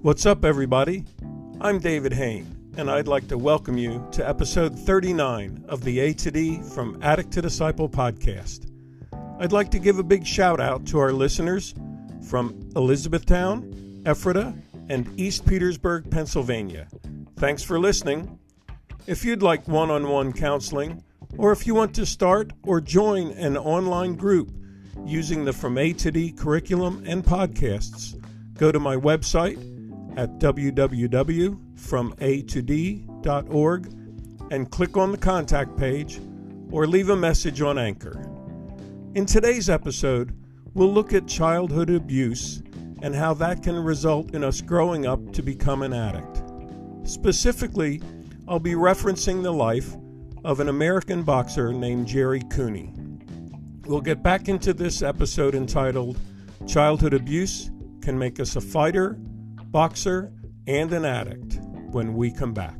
What's up, everybody? I'm David Hain, and I'd like to welcome you to episode 39 of the A to D from Addict to Disciple podcast. I'd like to give a big shout out to our listeners from Elizabethtown, Ephrata, and East Petersburg, Pennsylvania. Thanks for listening. If you'd like one-on-one counseling, or if you want to start or join an online group using the From A to D curriculum and podcasts, go to my website at www.fromatod.org and click on the contact page or leave a message on Anchor. In today's episode, we'll look at childhood abuse and how that can result in us growing up to become an addict. Specifically, I'll be referencing the life of an American boxer named Gerry Cooney. We'll get back into this episode entitled Childhood Abuse Can Make Us a Fighter, Boxer, and an Addict when we come back.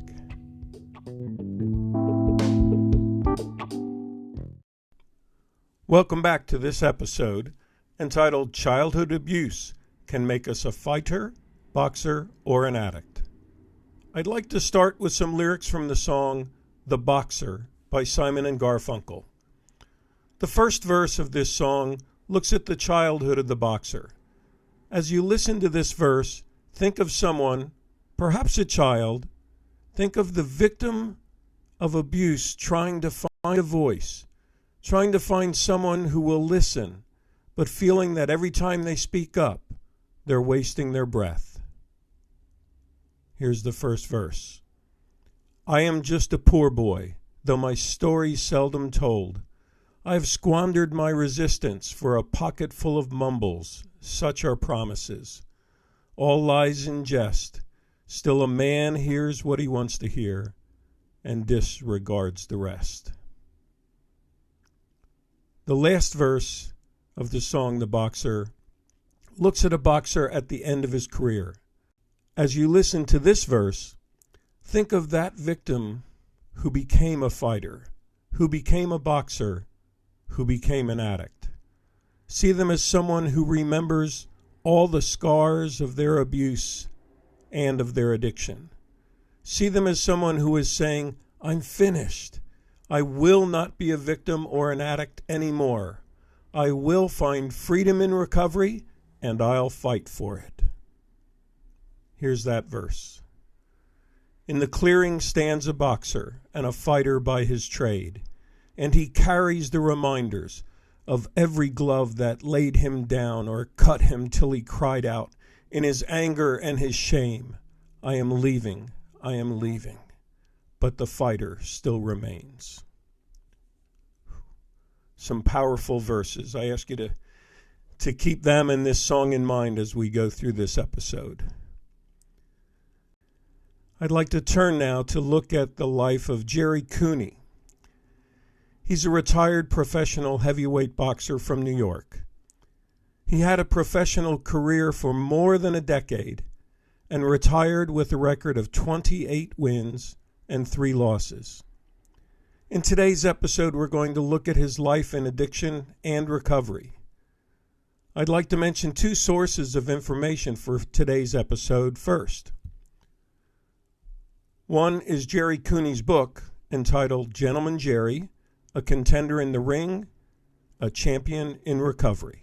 Welcome back to this episode entitled Childhood Abuse Can Make Us a Fighter, Boxer, or an Addict. I'd like to start with some lyrics from the song The Boxer by Simon and Garfunkel. The first verse of this song looks at the childhood of the boxer. As you listen to this verse, think of someone, perhaps a child. Think of the victim of abuse trying to find a voice, trying to find someone who will listen, but feeling that every time they speak up, they're wasting their breath. Here's the first verse. I am just a poor boy, though my story's seldom told. I have squandered my resistance for a pocket full of mumbles, such are promises. All lies in jest, still a man hears what he wants to hear and disregards the rest. The last verse of the song, The Boxer, looks at a boxer at the end of his career. As you listen to this verse, think of that victim who became a fighter, who became a boxer, who became an addict. See them as someone who remembers all the scars of their abuse and of their addiction. See them as someone who is saying, I'm finished. I will not be a victim or an addict anymore. I will find freedom in recovery, and I'll fight for it. Here's that verse. In the clearing stands a boxer and a fighter by his trade, and he carries the reminders of every glove that laid him down or cut him till he cried out in his anger and his shame, I am leaving, I am leaving. But the fighter still remains. Some powerful verses. I ask you to keep them and this song in mind as we go through this episode. I'd like to turn now to look at the life of Gerry Cooney. He's a retired professional heavyweight boxer from New York. He had a professional career for more than a decade and retired with a record of 28 wins and 3 losses. In today's episode, we're going to look at his life in addiction and recovery. I'd like to mention 2 sources of information for today's episode first. One is Gerry Cooney's book entitled Gentleman Gerry, A Contender in the Ring, A Champion in Recovery.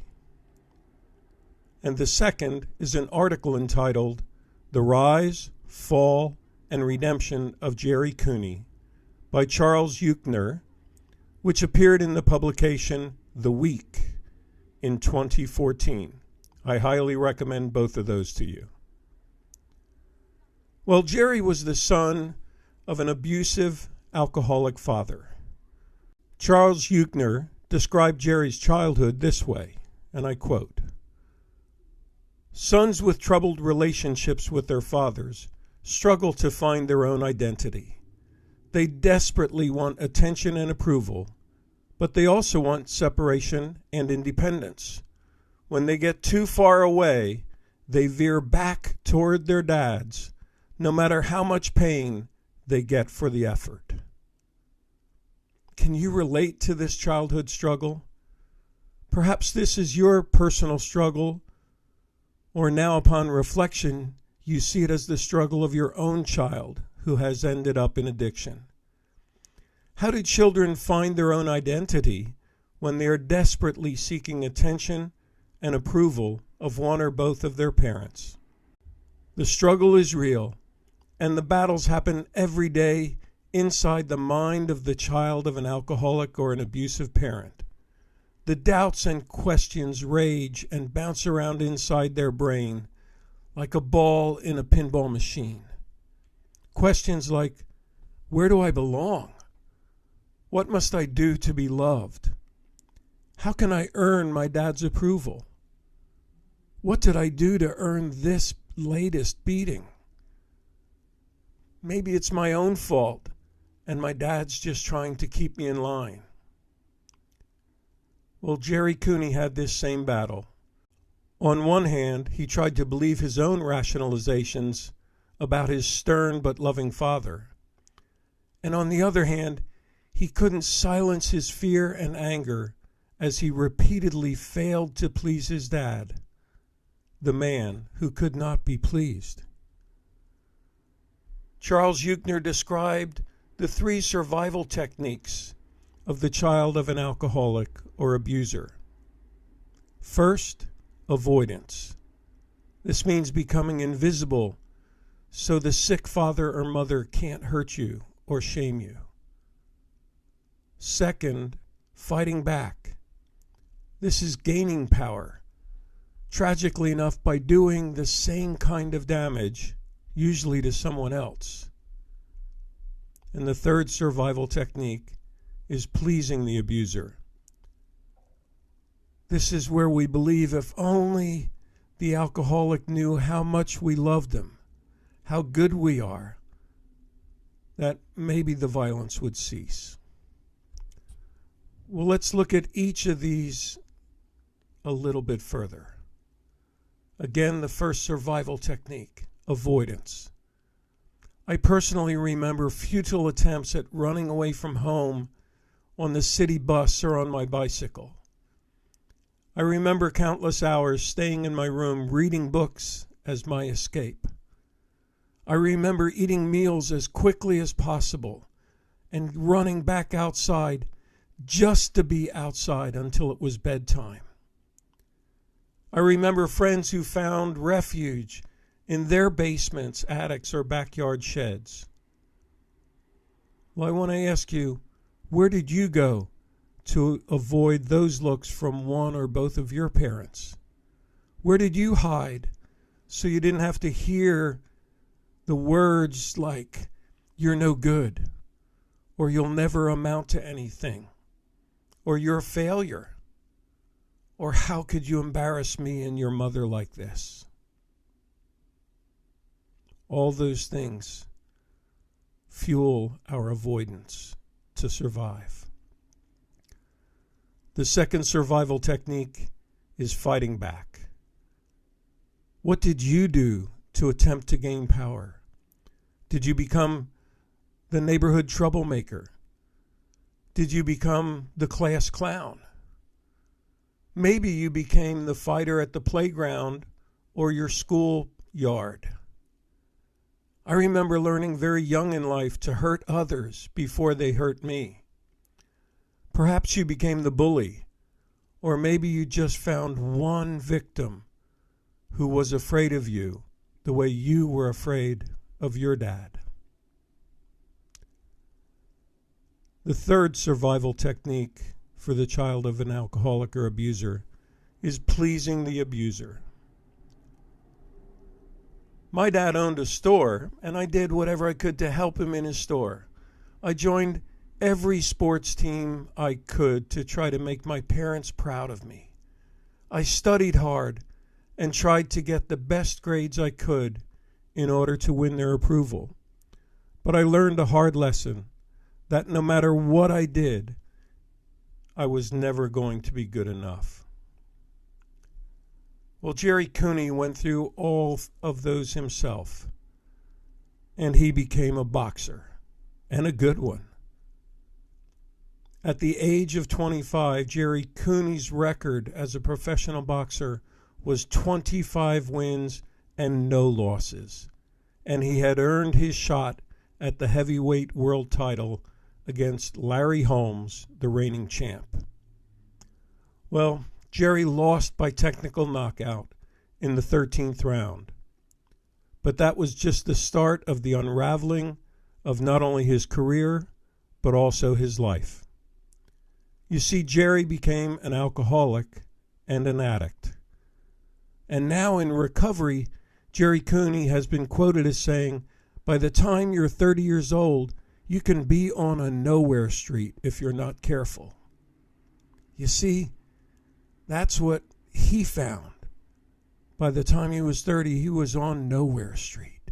And the second is an article entitled The Rise, Fall, and Redemption of Gerry Cooney by Charles Euchner, which appeared in the publication The Week in 2014. I highly recommend both of those to you. Well, Gerry was the son of an abusive, alcoholic father. Charles Euchner described Gerry's childhood this way, and I quote, Sons with troubled relationships with their fathers struggle to find their own identity. They desperately want attention and approval, but they also want separation and independence. When they get too far away, they veer back toward their dads, no matter how much pain they get for the effort. Can you relate to this childhood struggle? Perhaps this is your personal struggle, or now upon reflection, you see it as the struggle of your own child who has ended up in addiction. How do children find their own identity when they are desperately seeking attention and approval of one or both of their parents? The struggle is real, and the battles happen every day inside the mind of the child of an alcoholic or an abusive parent. The doubts and questions rage and bounce around inside their brain like a ball in a pinball machine. Questions like, where do I belong? What must I do to be loved? How can I earn my dad's approval? What did I do to earn this latest beating? Maybe it's my own fault, and my dad's just trying to keep me in line. Well, Gerry Cooney had this same battle. On one hand, he tried to believe his own rationalizations about his stern but loving father. And on the other hand, he couldn't silence his fear and anger as he repeatedly failed to please his dad, the man who could not be pleased. Charles Euchner described the 3 survival techniques of the child of an alcoholic or abuser. First, avoidance. This means becoming invisible so the sick father or mother can't hurt you or shame you. Second, fighting back. This is gaining power, tragically enough by doing the same kind of damage, usually to someone else. And the third survival technique is pleasing the abuser. This is where we believe if only the alcoholic knew how much we loved them, how good we are, that maybe the violence would cease. Well, let's look at each of these a little bit further. Again, the first survival technique, avoidance. I personally remember futile attempts at running away from home on the city bus or on my bicycle. I remember countless hours staying in my room reading books as my escape. I remember eating meals as quickly as possible and running back outside just to be outside until it was bedtime. I remember friends who found refuge in their basements, attics, or backyard sheds. Well, I want to ask you, where did you go to avoid those looks from one or both of your parents? Where did you hide so you didn't have to hear the words like, you're no good, or you'll never amount to anything, or you're a failure, or how could you embarrass me and your mother like this? All those things fuel our avoidance to survive. The second survival technique is fighting back. What did you do to attempt to gain power? Did you become the neighborhood troublemaker? Did you become the class clown? Maybe you became the fighter at the playground or your school yard. I remember learning very young in life to hurt others before they hurt me. Perhaps you became the bully, or maybe you just found one victim who was afraid of you the way you were afraid of your dad. The third survival technique for the child of an alcoholic or abuser is pleasing the abuser. My dad owned a store, and I did whatever I could to help him in his store. I joined every sports team I could to try to make my parents proud of me. I studied hard and tried to get the best grades I could in order to win their approval. But I learned a hard lesson that no matter what I did, I was never going to be good enough. Well, Gerry Cooney went through all of those himself, and he became a boxer, and a good one. At the age of 25, Gerry Cooney's record as a professional boxer was 25 wins and no losses, and he had earned his shot at the heavyweight world title against Larry Holmes, the reigning champ. Well, Gerry lost by technical knockout in the 13th round, but that was just the start of the unraveling of not only his career, but also his life. You see, Gerry became an alcoholic and an addict. And now in recovery, Gerry Cooney has been quoted as saying, by the time you're 30 years old, you can be on a nowhere street if you're not careful. You see, that's what he found. By the time he was 30, he was on nowhere street.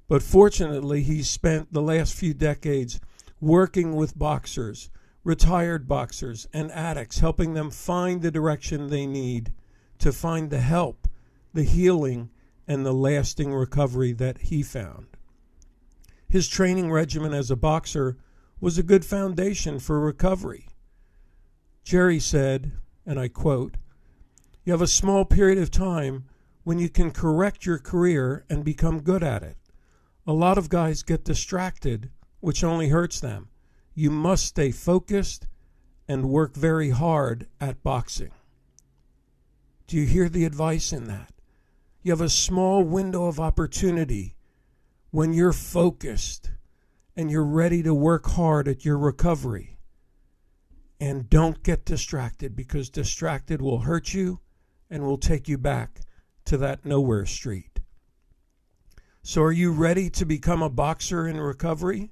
But fortunately, he spent the last few decades working with boxers, retired boxers, and addicts, helping them find the direction they need to find the help, the healing, and the lasting recovery that he found. His training regimen as a boxer was a good foundation for recovery. Gerry said, and I quote, "You have a small period of time when you can correct your career and become good at it. A lot of guys get distracted, which only hurts them. You must stay focused and work very hard at boxing." Do you hear the advice in that? You have a small window of opportunity when you're focused and you're ready to work hard at your recovery. And don't get distracted, because distracted will hurt you and will take you back to that nowhere street. So are you ready to become a boxer in recovery?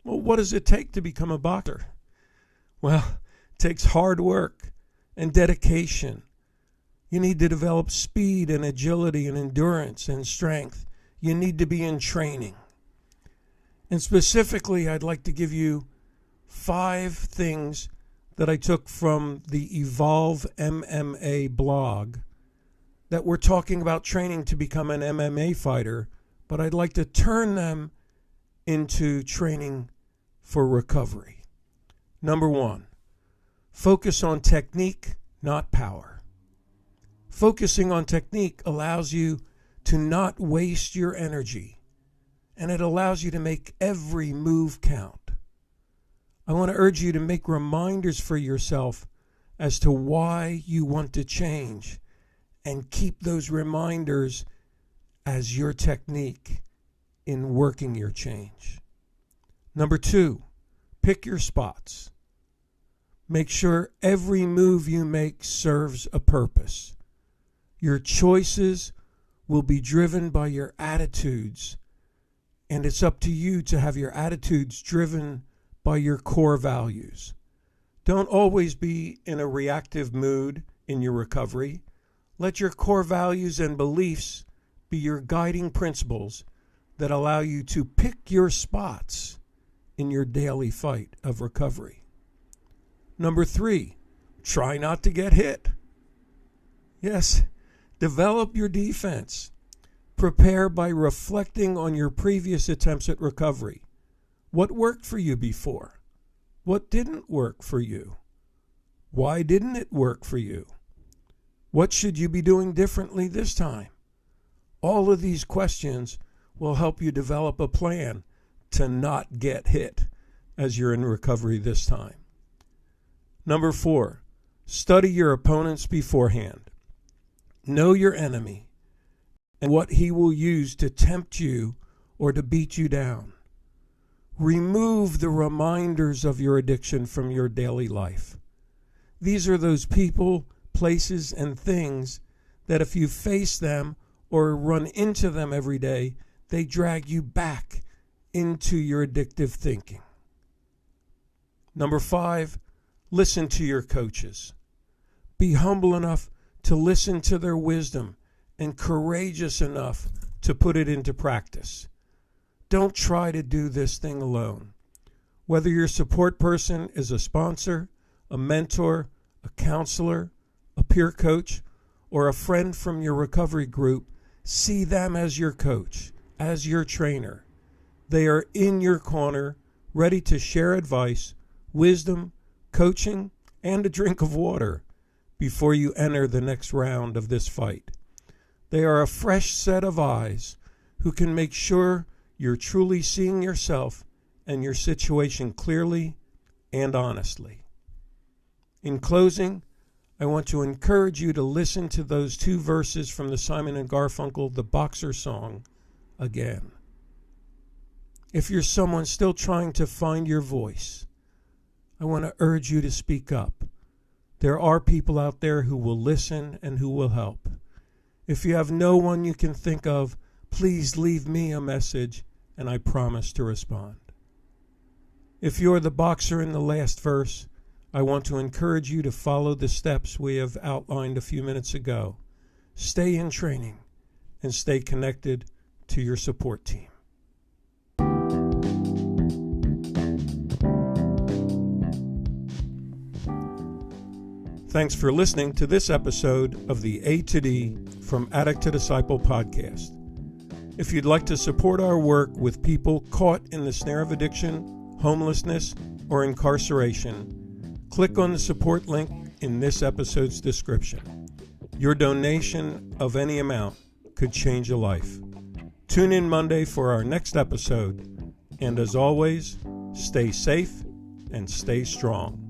Well, what does it take to become a boxer? Well, it takes hard work and dedication. You need to develop speed and agility and endurance and strength. You need to be in training. And specifically, I'd like to give you 5 things that I took from the Evolve MMA blog that we're talking about training to become an MMA fighter, but I'd like to turn them into training for recovery. Number 1, focus on technique, not power. Focusing on technique allows you to not waste your energy, and it allows you to make every move count. I want to urge you to make reminders for yourself as to why you want to change, and keep those reminders as your technique in working your change. Number 2, pick your spots. Make sure every move you make serves a purpose. Your choices will be driven by your attitudes, and it's up to you to have your attitudes driven by your core values. Don't always be in a reactive mood in your recovery. Let your core values and beliefs be your guiding principles that allow you to pick your spots in your daily fight of recovery. Number 3, try not to get hit. Yes, develop your defense. Prepare by reflecting on your previous attempts at recovery. What worked for you before? What didn't work for you? Why didn't it work for you? What should you be doing differently this time? All of these questions will help you develop a plan to not get hit as you're in recovery this time. Number 4, study your opponents beforehand. Know your enemy and what he will use to tempt you or to beat you down. Remove the reminders of your addiction from your daily life. These are those people, places, and things that if you face them or run into them every day, they drag you back into your addictive thinking. Number 5, listen to your coaches. Be humble enough to listen to their wisdom and courageous enough to put it into practice. Don't try to do this thing alone. Whether your support person is a sponsor, a mentor, a counselor, a peer coach, or a friend from your recovery group, see them as your coach, as your trainer. They are in your corner, ready to share advice, wisdom, coaching, and a drink of water before you enter the next round of this fight. They are a fresh set of eyes who can make sure you're truly seeing yourself and your situation clearly and honestly. In closing, I want to encourage you to listen to those 2 verses from the Simon & Garfunkel The Boxer song again. If you're someone still trying to find your voice, I want to urge you to speak up. There are people out there who will listen and who will help. If you have no one you can think of, please leave me a message and I promise to respond. If you're the boxer in the last verse, I want to encourage you to follow the steps we have outlined a few minutes ago. Stay in training and stay connected to your support team. Thanks for listening to this episode of the A to D from Addict to Disciple podcast. If you'd like to support our work with people caught in the snare of addiction, homelessness, or incarceration, click on the support link in this episode's description. Your donation of any amount could change a life. Tune in Monday for our next episode, and as always, stay safe and stay strong.